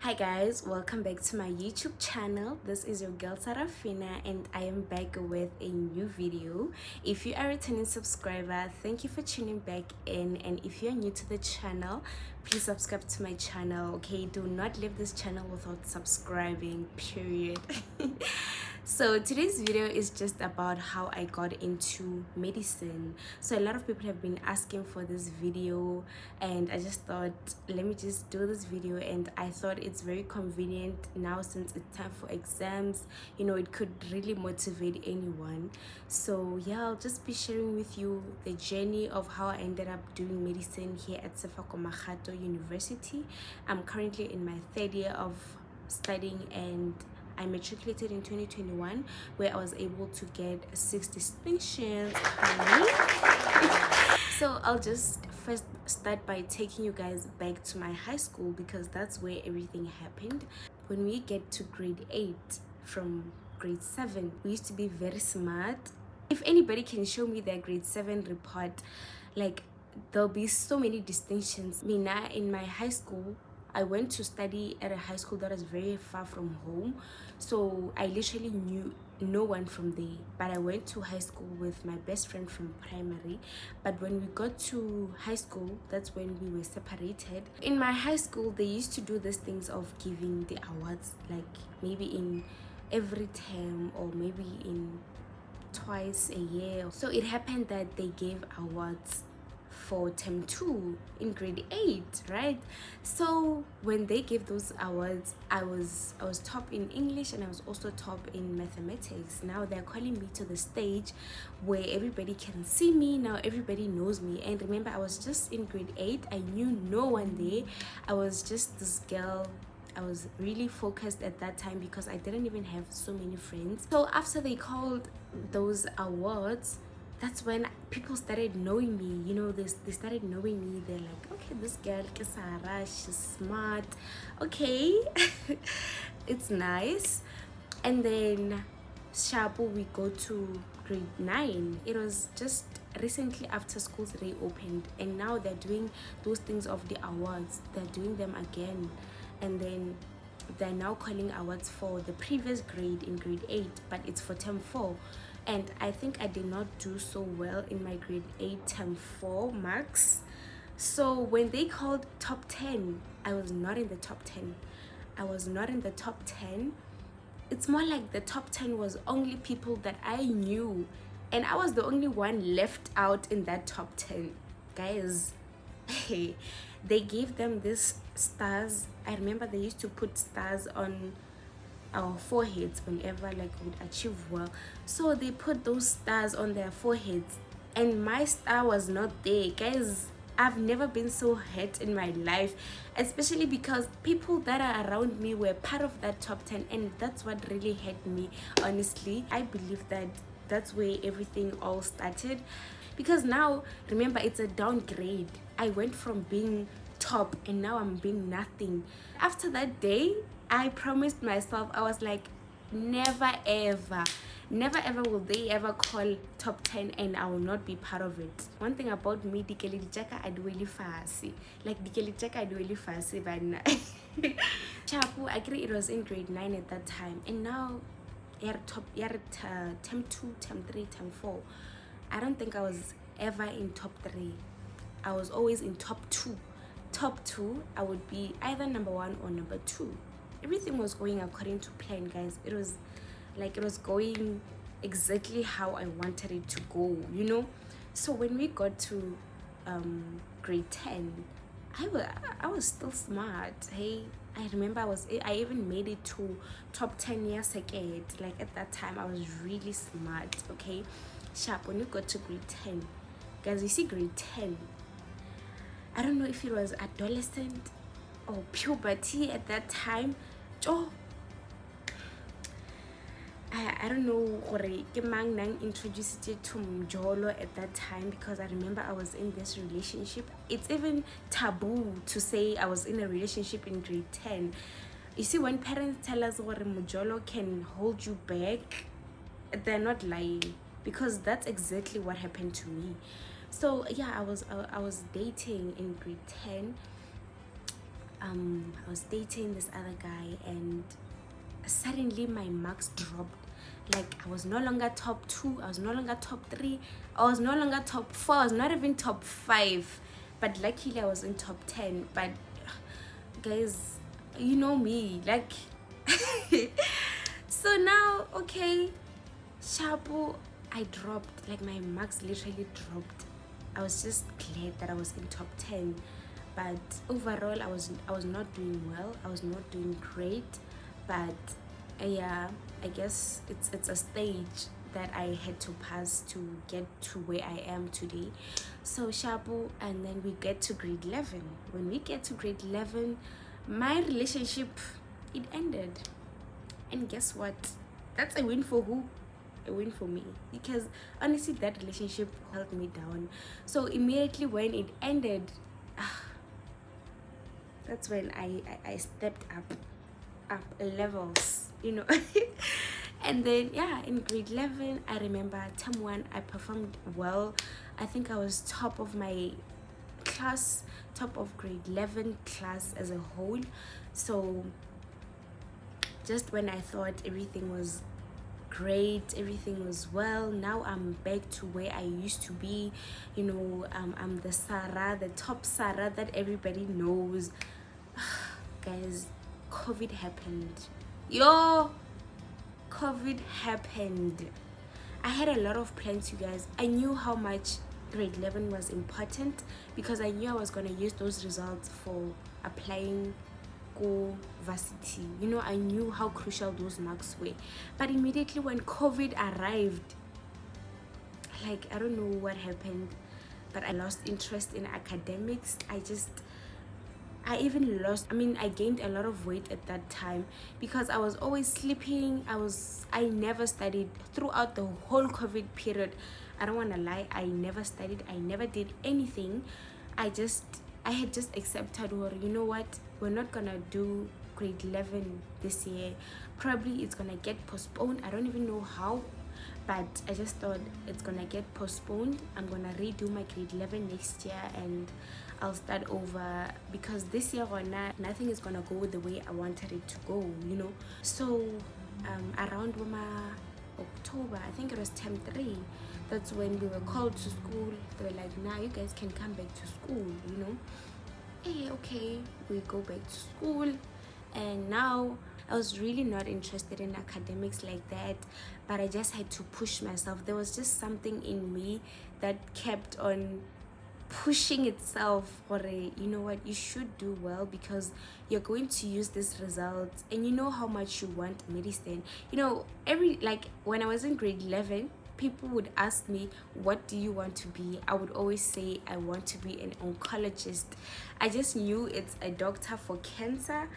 Hi guys, welcome back to my YouTube channel. This is your girl Sarafina and I am back with a new video. If you are a returning subscriber, thank you for tuning back in, and if you're new to the channel, please subscribe to my channel. Okay, do not leave this channel without subscribing, period. So today's video is just about how I got into medicine. So a lot of people have been asking for this video, and I just thought, let me just do this video. And I thought it's very convenient now since it's time for exams. You know, it could really motivate anyone. So yeah, I'll just be sharing with you the journey of how I ended up doing medicine here at University. I'm currently in my third year of studying, and I matriculated in 2021, where I was able to get 6 distinctions. So I'll just first start by taking you guys back to my high school, because that's where everything happened. When we get to grade 8 from grade 7, we used to be very smart. If anybody can show me their grade 7 report, like, there'll be so many distinctions. Mina, in my high school, I went to study at a high school that was very far from home, so I literally knew no one from there. But I went to high school with my best friend from primary. But when we got to high school, that's when we were separated. In my high school, they used to do these things of giving the awards, like maybe in every term or maybe in twice a year. So it happened that they gave awards for term 2 in grade 8, right? So when they gave those awards, I was top in English, and I was also top in mathematics. Now they're calling me to the stage where everybody can see me. Now everybody knows me. And remember, I was just in grade 8. I knew no one there. I was just this girl. I was really focused at that time because I didn't even have so many friends. So after they called those awards, that's when people started knowing me. You know, they started knowing me. They're like, okay, this girl Kesara, she's smart, okay. It's nice. And then Shabu, we go to grade 9. It was just recently after schools reopened, and now they're doing those things of the awards. They're doing them again, and then they're now calling awards for the previous grade in grade 8, but it's for term 4. And I think I did not do so well in my grade 8 term 4 marks. So when they called top 10, I was not in the top 10. I was not in the top 10. It's more like the top 10 was only people that I knew, and I was the only one left out in that top 10. Guys, hey, they gave them these stars. I remember they used to put stars on our foreheads whenever like we would achieve well. So they put those stars on their foreheads, and my star was not there. Guys, I've never been so hurt in my life, especially because people that are around me were part of that top 10, and that's what really hurt me. Honestly, I believe that that's where everything all started, because now remember, it's a downgrade. I went from being top and now I'm being nothing. After that day, I promised myself, I was like, never ever will they ever call top 10 and I will not be part of it. One thing about me, dikeli dijaka I do really fast. Like dikeli dijaka I do really fast, but Chapu, I agree, it was in grade 9 at that time, and now term 2, term 3, term 4. I don't think I was ever in top 3. I was always in top 2. Top 2, I would be either number 1 or number 2. Everything was going according to plan, guys. It was going exactly how I wanted it to go, you know. So when we got to grade 10, I was still smart. Hey, I remember I even made it to top 10 years ago. Like at that time I was really smart. Okay, sharp. When we got to grade 10, guys, you see grade 10, I don't know if it was adolescent or puberty at that time. Oh, I don't know gore ke mang nang introduced it to Mjolo at that time, because I remember I was in this relationship. It's even taboo to say I was in a relationship in grade 10. You see, when parents tell us gore Mjolo can hold you back, they're not lying, because that's exactly what happened to me. So yeah, I was dating in grade 10, I was dating this other guy, and suddenly my marks dropped. Like, I was no longer top 2, I was no longer top 3, I was no longer top 4, I was not even top 5, but luckily I was in top 10. But guys, you know me, like so now, okay, Shabu, I dropped, like my marks literally dropped. I was just glad that I was in top 10, but overall I was not doing well, I was not doing great. But yeah, I guess it's a stage that I had to pass to get to where I am today. So Shabu, and then we get to grade 11. When we get to grade 11, my relationship, it ended. And guess what? That's a win for who? A win for me, because honestly that relationship held me down. So immediately when it ended, that's when I stepped up levels, you know. And then yeah, in grade 11, I remember term 1 I performed well. I think I was top of my class, top of grade 11 class as a whole. So just when I thought everything was great, everything was well, now I'm back to where I used to be, you know. I'm the Sarah, the top Sarah that everybody knows. Guys, COVID happened. COVID happened. I had a lot of plans, you guys. I knew how much grade 11 was important, because I knew I was going to use those results for applying go varsity. You know, I knew how crucial those marks were. But immediately when COVID arrived, like, I don't know what happened, but I lost interest in academics. I even lost, I gained a lot of weight at that time, because I was always sleeping. I never studied throughout the whole COVID period. I don't want to lie, I never studied, I never did anything. I had just accepted, or you know what, we're not gonna do grade 11 this year. Probably it's gonna get postponed. I don't even know how, but I just thought it's gonna get postponed. I'm gonna redo my grade 11 next year, and I'll start over, because this year or not, nothing is gonna go the way I wanted it to go, you know. So around October, I think it was term 3, that's when we were called to school. They were like, nah, you guys can come back to school, you know. Hey, okay, we go back to school. And now I was really not interested in academics like that, but I just had to push myself. There was just something in me that kept on pushing itself for you know what, you should do well, because you're going to use this result, and you know how much you want medicine. You know, when I was in grade 11, people would ask me, what do you want to be? I would always say I want to be an oncologist. I just knew it's a doctor for cancer.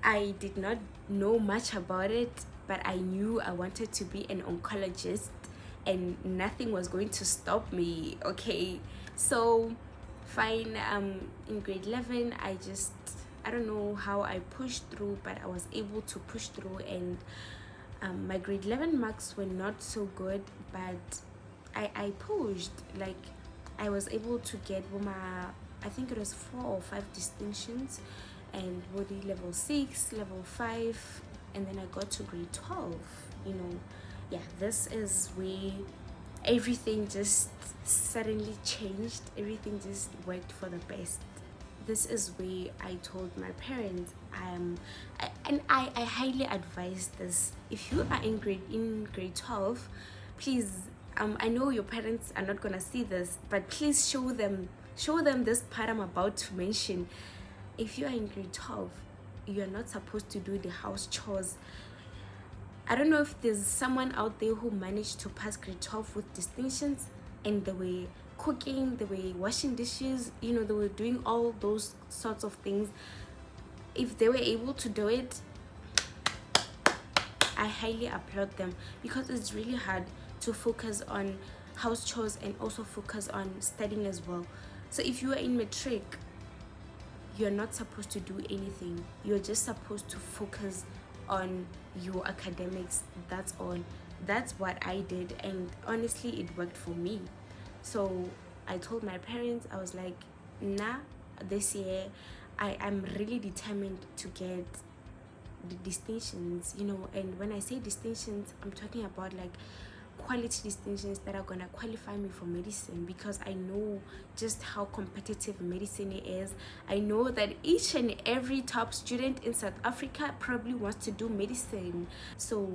I did not know much about it, but I knew I wanted to be an oncologist, and nothing was going to stop me. Okay, so fine. In grade 11, I don't know how I pushed through, but I was able to push through. And my grade 11 marks were not so good, but I pushed. Like, I was able to get I think it was 4 or 5 distinctions, and body level 6, level 5, and then I got to grade 12. You know, yeah, this is where everything just suddenly changed. Everything just worked for the best. This is where I told my parents, I highly advise this. If you are in grade 12, please, I know your parents are not gonna see this, but please show them this part I'm about to mention. If you are in grade 12, you're not supposed to do the house chores. I don't know if there's someone out there who managed to pass grade 12 with distinctions, and they were cooking, they were washing dishes, you know, they were doing all those sorts of things. If they were able to do it, I highly applaud them, because it's really hard to focus on house chores and also focus on studying as well. So if you are in Matric, you're not supposed to do anything. You're just supposed to focus on your academics. That's all. That's what I did, and honestly it worked for me. So I told my parents, I was like, nah, this year I'm really determined to get the distinctions, you know. And when I say distinctions, I'm talking about like quality distinctions that are gonna qualify me for medicine, because I know just how competitive medicine is. I know that each and every top student in South Africa probably wants to do medicine. So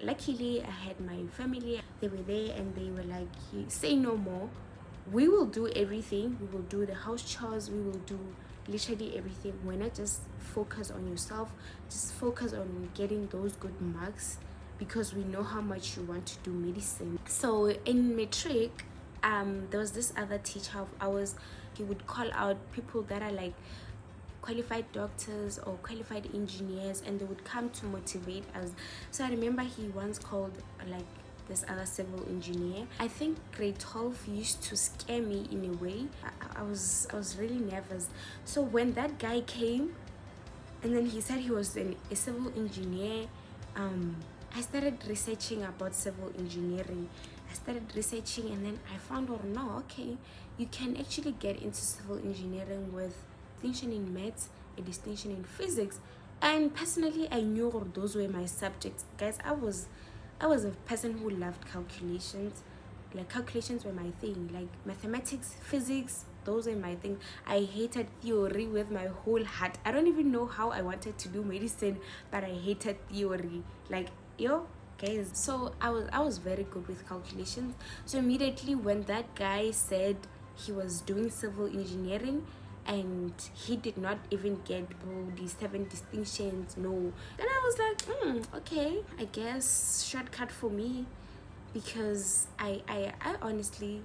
luckily I had my family, they were there and they were like, say no more, we will do everything, we will do the house chores, we will do literally everything. We're not just focus on yourself, just focus on getting those good marks, because we know how much you want to do medicine. So in Matric, there was this other teacher of ours. He would call out people that are like qualified doctors or qualified engineers, and they would come to motivate us. So I remember he once called like this other civil engineer. I think grade 12 used to scare me in a way. I was really nervous. So when that guy came and then he said he was a civil engineer, I started researching about civil engineering. I started researching and then I found out, no, okay, you can actually get into civil engineering with distinction in maths, a distinction in physics. And personally, I knew those were my subjects. Guys, I was a person who loved calculations. Like calculations were my thing. Like mathematics, physics, those are my thing. I hated theory with my whole heart. I don't even know how I wanted to do medicine, but I hated theory. Like, yo, guys. So I was very good with calculations. So immediately when that guy said he was doing civil engineering and he did not even get the 7 distinctions, no, then I was like, okay, I guess shortcut for me, because I honestly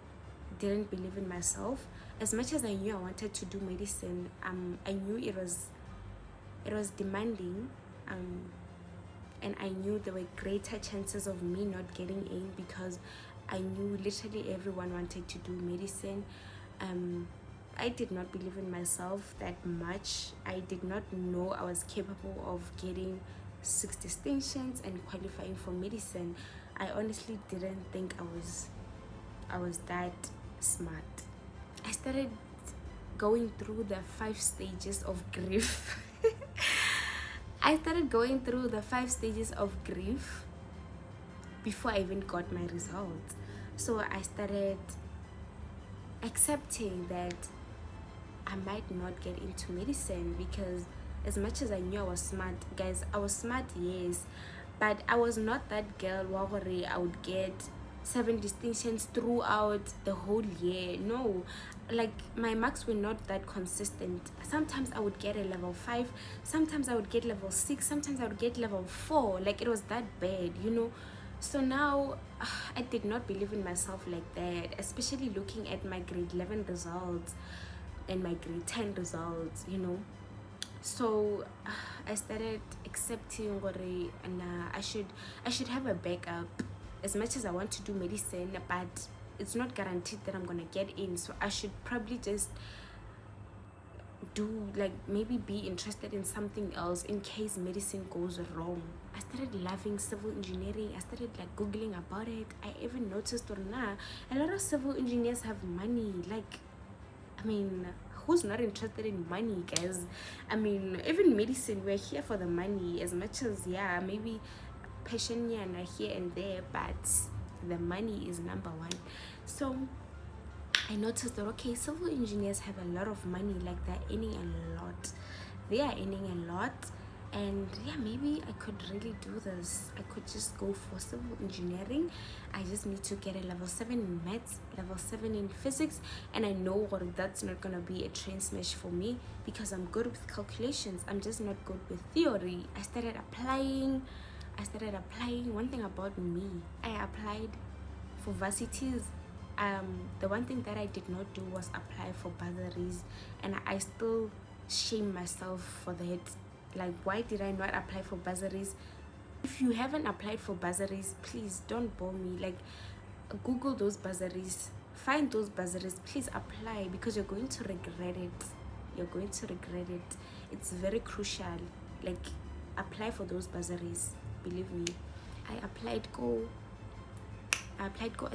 didn't believe in myself. As much as I knew I wanted to do medicine, I knew it was demanding, and I knew there were greater chances of me not getting in, because I knew literally everyone wanted to do medicine. I did not believe in myself that much. I did not know I was capable of getting 6 distinctions and qualifying for medicine. I honestly didn't think I was that smart. I started going through the 5 stages of grief. I started going through the 5 stages of grief before I even got my results. So I started accepting that I might not get into medicine, because as much as I knew I was smart, guys, I was smart, yes, but I was not that girl where I would get 7 distinctions throughout the whole year. No, like my marks were not that consistent. Sometimes I would get a level 5, sometimes I would get level 6, sometimes I would get level 4. Like it was that bad, you know. So now I did not believe in myself like that, especially looking at my grade 11 results and my grade 10 results, you know. So I started accepting what I should have a backup. As much as I want to do medicine, but it's not guaranteed that I'm gonna get in, so I should probably just do, like, maybe be interested in something else in case medicine goes wrong. I started loving civil engineering. I started like googling about it. I even noticed a lot of civil engineers have money. Like, I mean, who's not interested in money, guys? I mean, even medicine, we're here for the money. As much as, yeah, maybe passion here and there, but the money is number one. So I noticed that, okay, civil engineers have a lot of money. Like, they're earning a lot. They are earning a lot. And yeah, maybe I could really do this. I could just go for civil engineering. I just need to get a level 7 in maths, level 7 in physics, and I know that's not gonna be a train smash for me, because I'm good with calculations. I'm just not good with theory. I started applying. One thing about me, I applied for varsities. The one thing that I did not do was apply for bursaries, and I still shame myself for that. Like, why did I not apply for bursaries? If you haven't applied for bursaries, please don't bore me. Like, Google those bursaries, find those bursaries, please apply, because you're going to regret it. It's very crucial. Like, apply for those bursaries, believe me. I applied go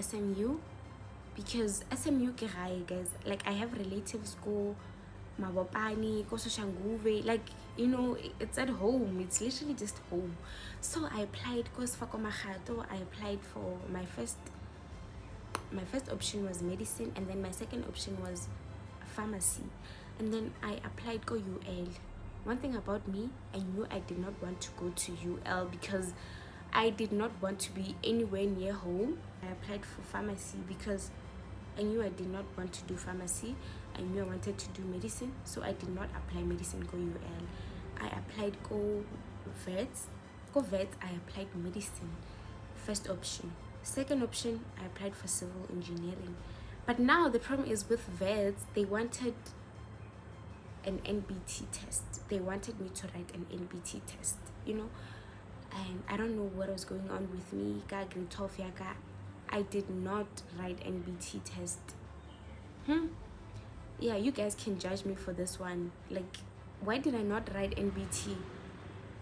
SMU, because SMU ke gae, guys. Like, I have relatives go Mabopani, Kososhanguve, like, you know, it's at home. It's literally just home. So I applied because Fakomahato, I applied for my first option was medicine, and then my second option was pharmacy, and then I applied go UL. One thing about me, I knew I did not want to go to UL because I did not want to be anywhere near home. I applied for pharmacy because I knew I did not want to do pharmacy. I knew I wanted to do medicine, so I did not apply medicine go UL. I applied go vets. I applied medicine, first option. Second option, I applied for civil engineering. But now the problem is with vets, they wanted an NBT test. They wanted me to write an NBT test, you know. And I don't know what was going on with me. I did not write NBT test. Yeah, you guys can judge me for this one. Like, why did I not write NBT?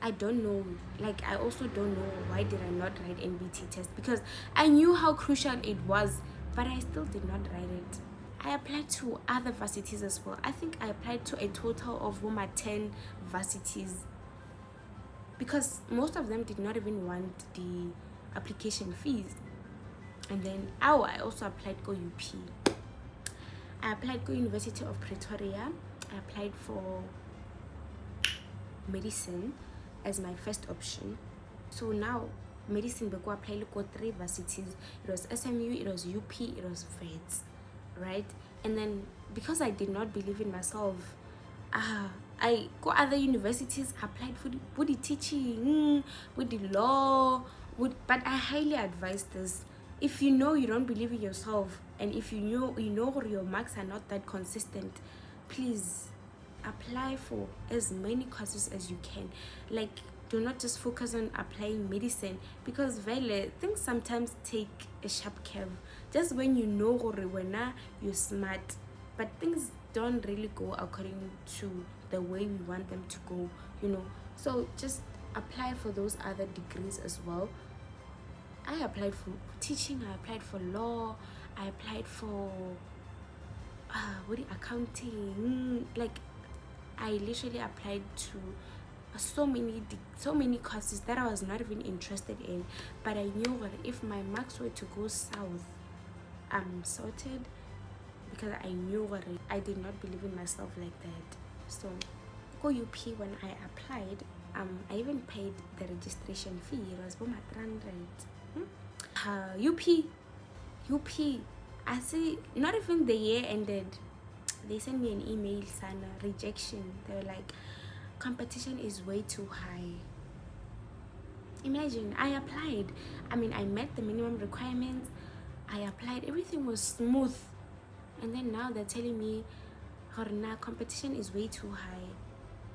I don't know. Like, I also don't know why did I not write NBT test, because I knew how crucial it was, but I still did not write it. I applied to other varsities as well. I think I applied to a total of 10 varsities, because most of them did not even want the application fees. And then I also applied go UP. I applied go University of Pretoria. I applied for medicine as my first option. So now medicine beko apply go 3 varsities. It was SMU, it was UP, it was Vets, right? And then because I did not believe in myself, I go other universities, applied for the teaching, with the law, but I highly advise this. If you know you don't believe in yourself, and if you know your marks are not that consistent, please apply for as many courses as you can. Like, do not just focus on applying medicine, because things sometimes take a sharp curve. Just when you know you're smart, but things don't really go according to the way we want them to go, you know. So just apply for those other degrees as well. I applied for teaching, I applied for law, I applied for accounting. Like, I literally applied to so many courses that I was not even interested in, but I knew that if my marks were to go south, I'm sorted, because I knew what I did not believe in myself like that. So go UP, when I applied, I even paid the registration fee. It was about 300. UP, I see, not even the year ended, they sent me an email, sana rejection. They were like, competition is way too high. Imagine, I applied, I met the minimum requirements, I applied, everything was smooth, and then now they're telling me competition is way too high,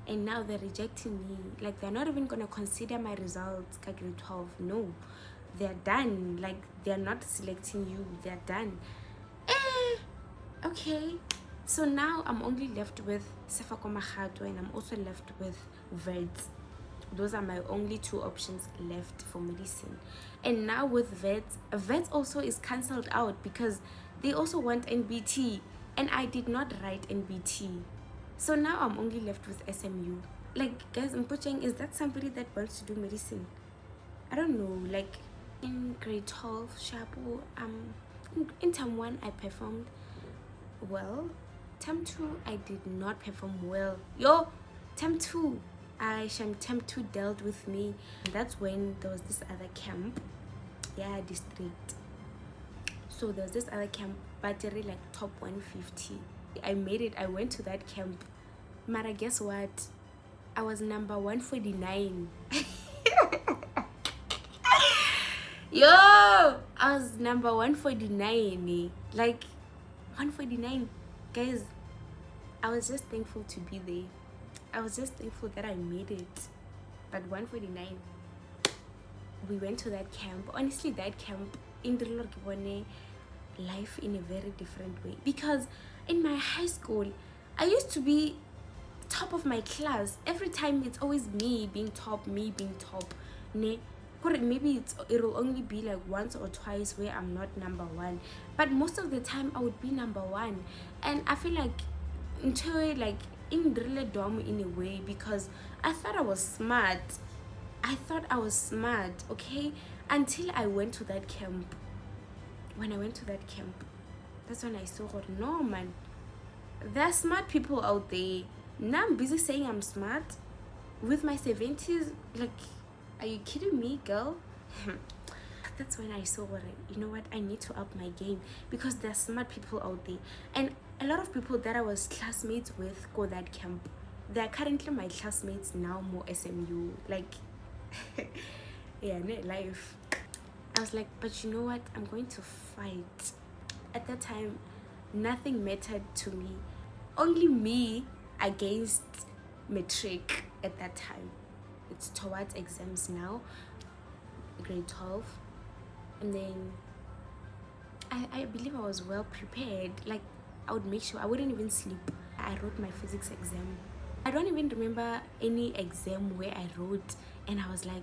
and now they're rejecting me. Like, they're not even gonna consider my results grade 12. No, they're done. Like, they're not selecting you, they're done. Okay, so now I'm only left with Sefakomahato, and I'm also left with Vets. Those are my only 2 options left for medicine. And now with Vets also is cancelled out because they also want NBT, and I did not write NBT. So now I'm only left with SMU. Like, guys, Mpocheng, is that somebody that wants to do medicine? I don't know. Like, in grade 12, Shapo, in term 1 I performed well. Term 2 I did not perform well. Term 2 term 2 dealt with me. And that's when there was this other camp, district. So there was this other camp, battery like top 150. I made it. I went to that camp. Mara, guess what? I was number 149. I was number 149. Like, 149. Guys, I was just thankful to be there. I was just thankful that I made it. But 149. We went to that camp. Honestly, that camp in life in a very different way, because in my high school I used to be top of my class. Every time it's always me being top. Maybe it'll only be like once or twice where I'm not number 1, but most of the time I would be number 1. And I feel like into like in really dumb in a way, because I thought I was smart. Okay, until I went to that camp. When I went to that camp, that's when I saw, no man, there are smart people out there. Now I'm busy saying I'm smart with my 70s. Like, are you kidding me, girl? That's when I saw, you know what, I need to up my game, because there are smart people out there. And a lot of people that I was classmates with go that camp. They are currently my classmates now, more SMU. Like, yeah, net life. I was like, but you know what, I'm going to fight. At that time, nothing mattered to me. Only me against Matric at that time. It's towards exams now, grade 12. And then I believe I was well prepared. Like, I would make sure I wouldn't even sleep. I wrote my physics exam. I don't even remember any exam where I wrote and I was like,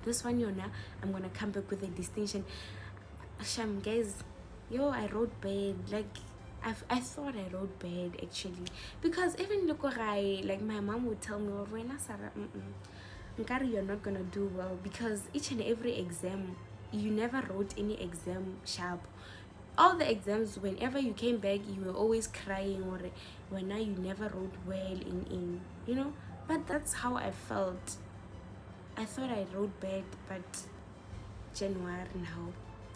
this one, Yona, I'm gonna come back with a distinction. Sham, guys, yo, I wrote bad. Like, I thought I wrote bad actually, because even look, like my mom would tell me, Sarah, Nkari, you're not gonna do well, because each and every exam, you never wrote any exam sharp. All the exams, whenever you came back, you were always crying, or when now you never wrote well in you know. But that's how I felt. I thought I wrote bad, but January now.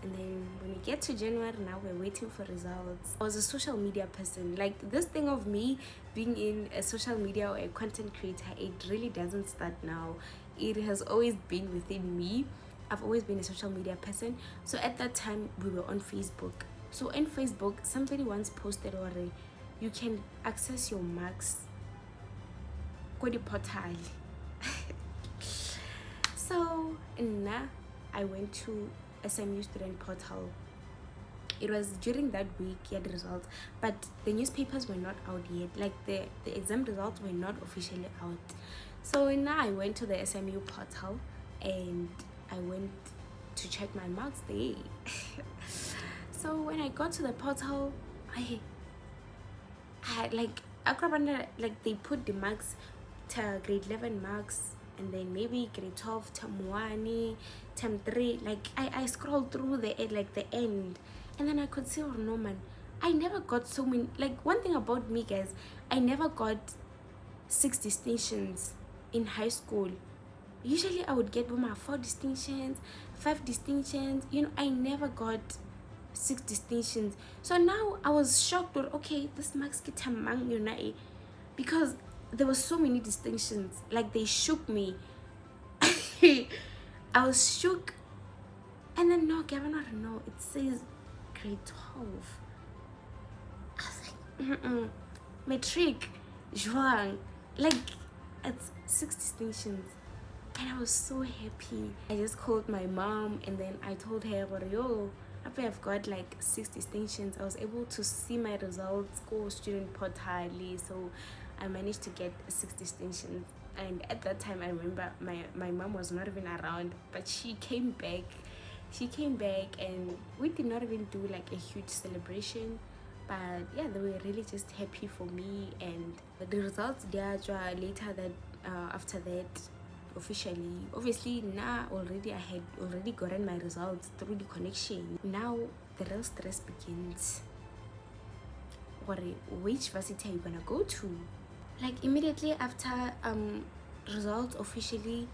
And then when we get to January now, we're waiting for results. I was a social media person. Like, this thing of me being in a social media or a content creator, it really doesn't start now. It has always been within me. I've always been a social media person. So at that time, we were on Facebook. So on Facebook, somebody once posted, or you can access your marks Kodi portal. So now I went to SMU student portal. It was during that week, the results, but the newspapers were not out yet. Like, the exam results were not officially out. So now I went to the SMU portal and I went to check my marks there. So when I got to the portal, I had like they put the marks to grade 11 marks, and then maybe grade 12, term 1, term 3. Like, I scrolled through the end, and then I could see, oh no man, I never got so many. Like, one thing about me, guys, I never got 6 distinctions in high school. Usually I would get 4 distinctions, 5 distinctions, you know. I never got 6 distinctions. So now I was shocked, or okay, this marks get mang, you know, because there were so many distinctions. Like, they shook me. I was shook. And then no, Governor, no, it says grade 12. I was like, Matric, Juang, like, it's 6 distinctions. And I was so happy. I just called my mom, and then I told her, yo, after I've got like 6 distinctions, I was able to see my results, go student portal. So I managed to get 6 distinctions. And at that time, I remember my mom was not even around, but she came back. And we did not even do like a huge celebration, but yeah, they were really just happy for me. And the results there later, that after that, officially, obviously now already I had already gotten my results through the connection. Now the real stress begins. Which varsity are you gonna go to? Like, immediately after results officially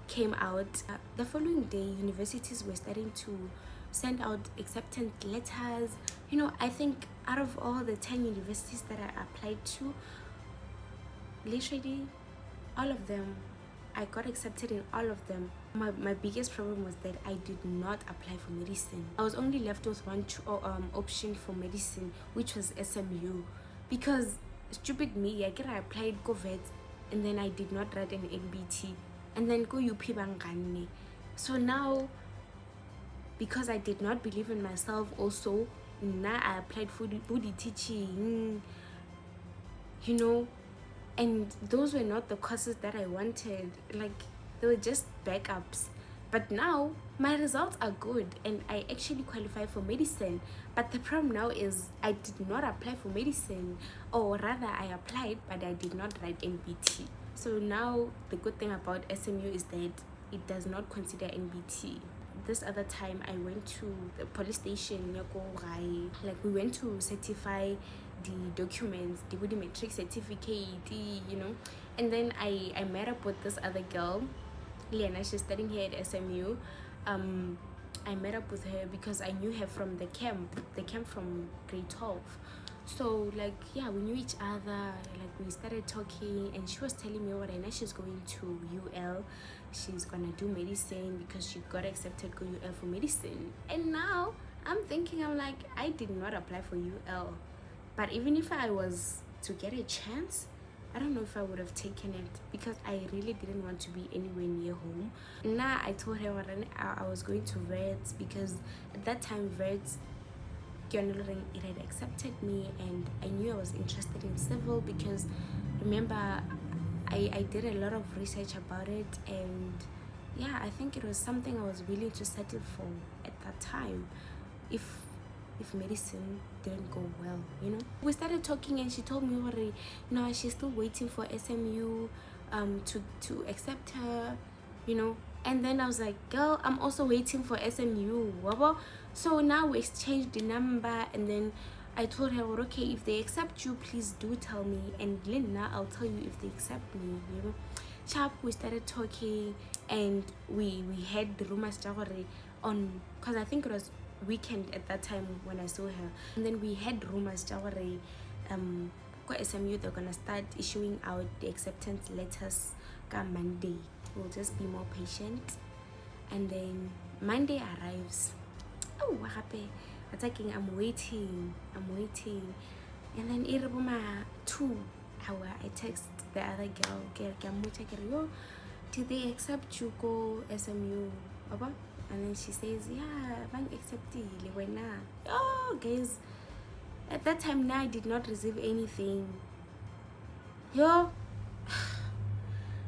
came out, the following day, universities were starting to send out acceptance letters. You know, I think out of all the 10 universities that I applied to, literally all of them, I got accepted in all of them. My biggest problem was that I did not apply for medicine. I was only left with one option for medicine, which was SMU, because stupid me, I applied COVID, and then I did not write an NBT, and then go UP Bangani. So now, because I did not believe in myself also, now I applied for the body teaching, you know, and those were not the courses that I wanted. Like, they were just backups. But now my results are good and I actually qualify for medicine. But the problem now is I did not apply for medicine, or rather I applied but I did not write NBT. So now the good thing about SMU is that it does not consider NBT. This other time I went to the police station, like we went to certify the documents, the Matric certificate, and then I met up with this other girl, Liana. She's studying here at SMU. I met up with her because I knew her from the camp from grade 12. So like, yeah, we knew each other, like we started talking, and she was telling me what I know she's going to UL. She's gonna do medicine because she got accepted to UL for medicine. And now I'm thinking, I'm like, I did not apply for UL, but even if I was to get a chance, I don't know if I would have taken it because I really didn't want to be anywhere near home. Nah, I told her I was going to Vets because at that time Vets, it had accepted me, and I knew I was interested in civil because remember I did a lot of research about it, and yeah, I think it was something I was willing to settle for at that time if medicine didn't go well. We started talking and she told me already, no, she's still waiting for SMU to accept her, and then I was like, girl, I'm also waiting for SMU. So now we exchanged the number, and then I told her, well, okay, if they accept you, please do tell me, and Linda, I'll tell you if they accept me. Sharp, we started talking, and we had the rumors on, because I think it was weekend at that time when I saw her, and then we had rumors SMU, they're gonna start issuing out the acceptance letters come Monday. We'll just be more patient. And then Monday arrives. Oh, what happened? Attacking, I'm waiting, and then irabuma 2 hour I text the other girl, did they accept you go SMU? Baba? And then she says, yeah, bank accepted. Oh, guys, at that time now I did not receive anything. Yo,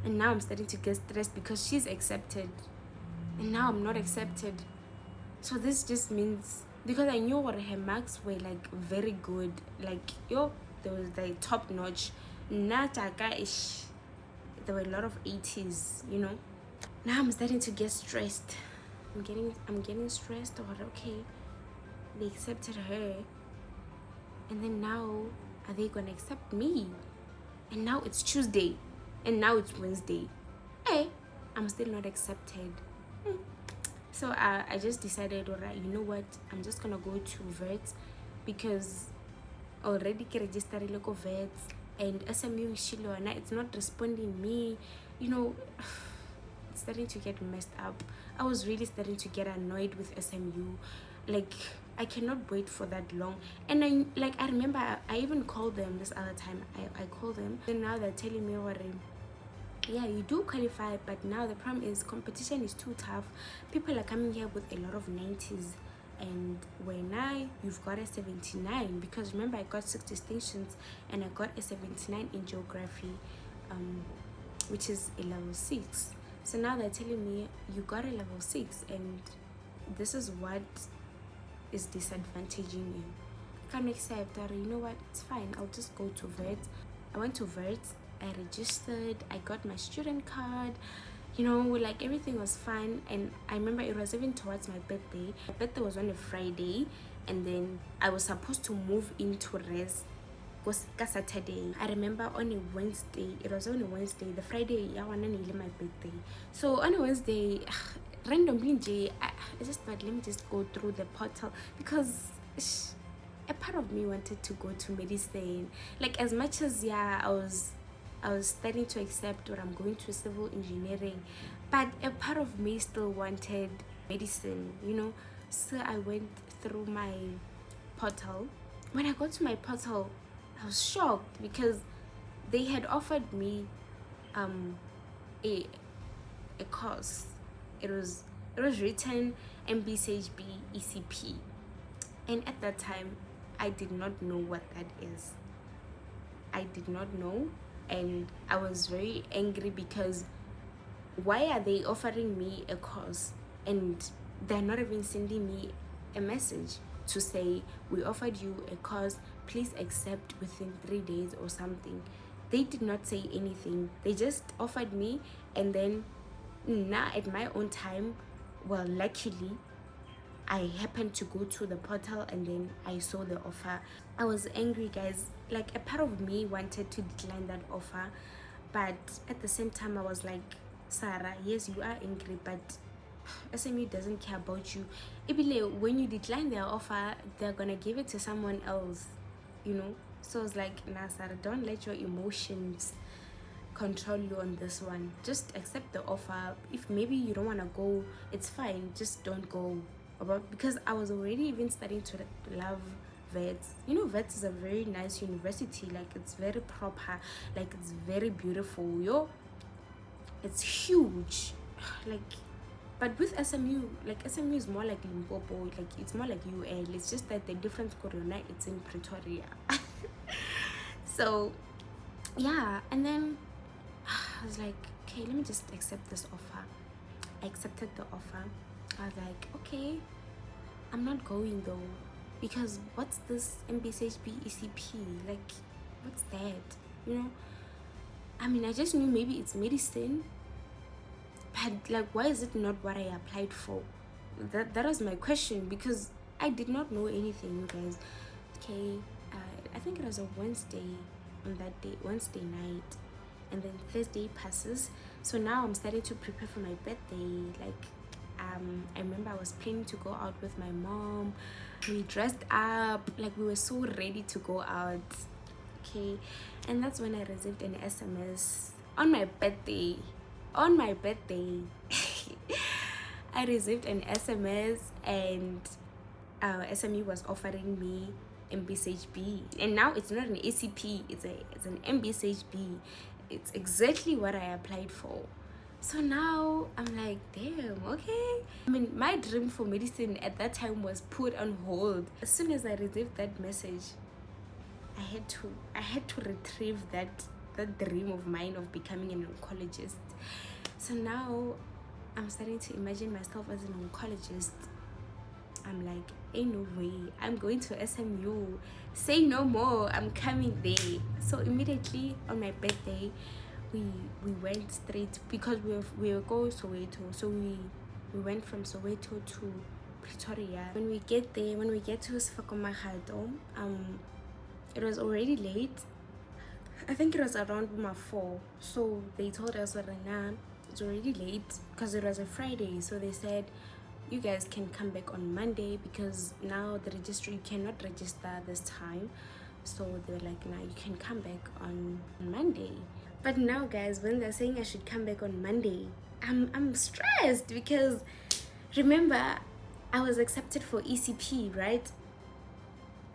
and now I'm starting to get stressed because she's accepted and now I'm not accepted. So this just means, because I knew what her marks were like very good, like there was like top notch. Nataka-ish. There were a lot of 80s, Now I'm starting to get stressed. I'm getting stressed. Or okay, they accepted her, and then now are they gonna accept me? And now it's Tuesday, and now it's Wednesday. Hey, I'm still not accepted. So I just decided, alright, you know what? I'm just gonna go to Vets because already registered local Vets, and SMU Shilona, it's not responding me. It's starting to get messed up. I was really starting to get annoyed with SMU. Like, I cannot wait for that long. And I remember I even called them this other time. I called them, and now they're telling me, yeah, you do qualify, but now the problem is competition is too tough. People are coming here with a lot of 90s, and you've got a 79, because remember I got 6 distinctions and I got a 79 in geography, which is a level 6. So now they're telling me you got a level 6, and this is what is disadvantaging you. I can't accept that. You know what, it's fine, I'll just go to Vets. I went to Vets, I registered, I got my student card, like everything was fine. And I remember it was even towards my birthday. My birthday was on a Friday, and then I was supposed to move into res Saturday. I remember on a Wednesday, the Friday, my birthday. So on a Wednesday, randomly, I just thought, let me just go through the portal, because a part of me wanted to go to medicine. Like, as much as I was starting to accept what I'm going to civil engineering, but a part of me still wanted medicine, So I went through my portal. When I got to my portal, I was shocked because they had offered me a course. It was written MBCHB ECP, and at that time I did not know what that is. I did not know, and I was very angry because why are they offering me a course and they're not even sending me a message to say, we offered you a course, please accept within 3 days or something? They did not say anything. They just offered me, and then now at my own time, well, luckily I happened to go to the portal and then I saw the offer. I was angry, guys. Like, a part of me wanted to decline that offer, but at the same time I was like, Sarah, yes, you are angry, but SMU doesn't care about you. Ibile, when you decline their offer, they're gonna give it to someone else, you know. So I was like, nah, Sarah, don't let your emotions control you on this one. Just accept the offer. If maybe you don't want to go, it's fine, just don't go. Because I was already even starting to love Vets. You know, Vets is a very nice university. Like, it's very proper, like, it's very beautiful, it's huge. Like, but with SMU, like, SMU is more like Limpopo, like, it's more like UL. It's just that the difference Corona, it's in Pretoria. So yeah, and then I was like, okay, let me just accept this offer. I accepted the offer. I was like, okay, I'm not going though, because what's this MBCHB ECP? Like, what's that? You know, I mean, I just knew maybe it's medicine, but like, why is it not what I applied for? That was my question, because I did not know anything, you guys. Okay, I think it was a Wednesday on that day, Wednesday night, and then Thursday passes. So now I'm starting to prepare for my birthday. Like, I remember I was planning to go out with my mom. We dressed up, like, we were so ready to go out. Okay, and that's when I received an SMS on my birthday. On my birthday, I received an SMS, and SMU was offering me MBCHB, and now it's not an ACP, it's an MBCHB. It's exactly what I applied for. So now I'm like, damn, okay. I mean, my dream for medicine at that time was put on hold. As soon as I received that message, I had to retrieve that dream of mine of becoming an oncologist. So now I'm starting to imagine myself as an oncologist. I'm like, ain't no way, I'm going to SMU. Say no more, I'm coming there. So immediately on my birthday, we went straight, because we were going Soweto. So we went from Soweto to Pretoria. When we get there, when we get to Sfakomagado, it was already late. I think it was around 4. So they told us, Rana, it's already late, because it was a Friday. So they said, you guys can come back on Monday, because now the registry, you cannot register this time. So they were like, nah, you can come back on Monday. But now, guys, when they're saying I should come back on Monday, I'm stressed, because remember, I was accepted for ECP, right?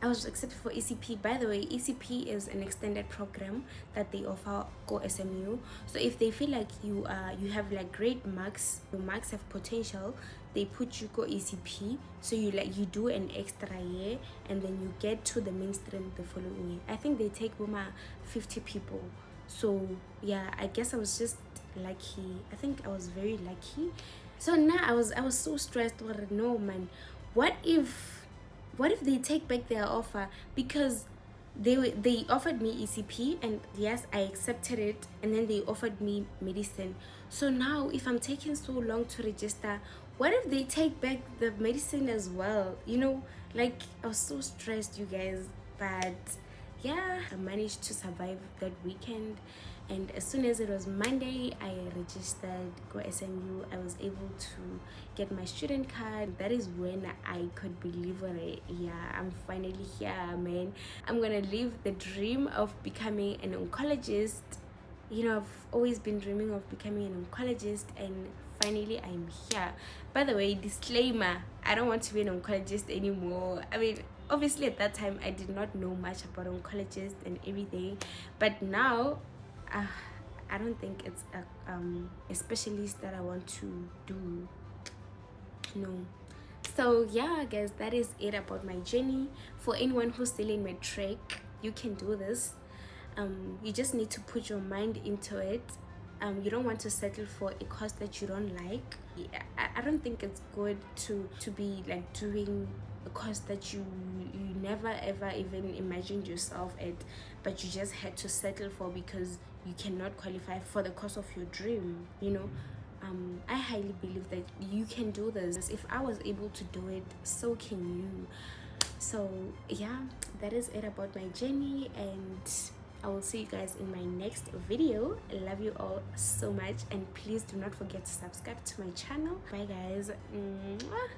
I was accepted for ECP. By the way, ECP is an extended program that they offer Go SMU. So if they feel like you have like great marks, your marks have potential, they put you Go ECP. So you do an extra year, and then you get to the mainstream the following year. I think they take 50 people. So yeah, I guess I was just lucky. I think I was very lucky. So now I was so stressed. No, man, what if they take back their offer? Because they offered me ECP, and yes, I accepted it, and then they offered me medicine. So now if I'm taking so long to register, what if they take back the medicine as well? You know, like, I was so stressed, you guys. But yeah, I managed to survive that weekend, and as soon as it was Monday, I registered Go SMU. I was able to get my student card. That is when I could believe it. Yeah, I'm finally here, man. I'm gonna live the dream of becoming an oncologist. You know, I've always been dreaming of becoming an oncologist, and finally I'm here. By the way, disclaimer, I don't want to be an oncologist anymore. I mean, obviously at that time I did not know much about oncologists and everything, but now I don't think it's a specialist that I want to do. No. So yeah, guys, that is it about my journey. For anyone who's still in Matric, you can do this. You just need to put your mind into it. you don't want to settle for a course that you don't like. I don't think it's good to be like doing a course that you never ever even imagined yourself at, but you just had to settle for because you cannot qualify for the course of your dream, you know. I highly believe that you can do this. If I was able to do it, so can you. So yeah, that is it about my journey, and I will see you guys in my next video. I love you all so much, and please do not forget to subscribe to my channel. Bye guys. Mwah.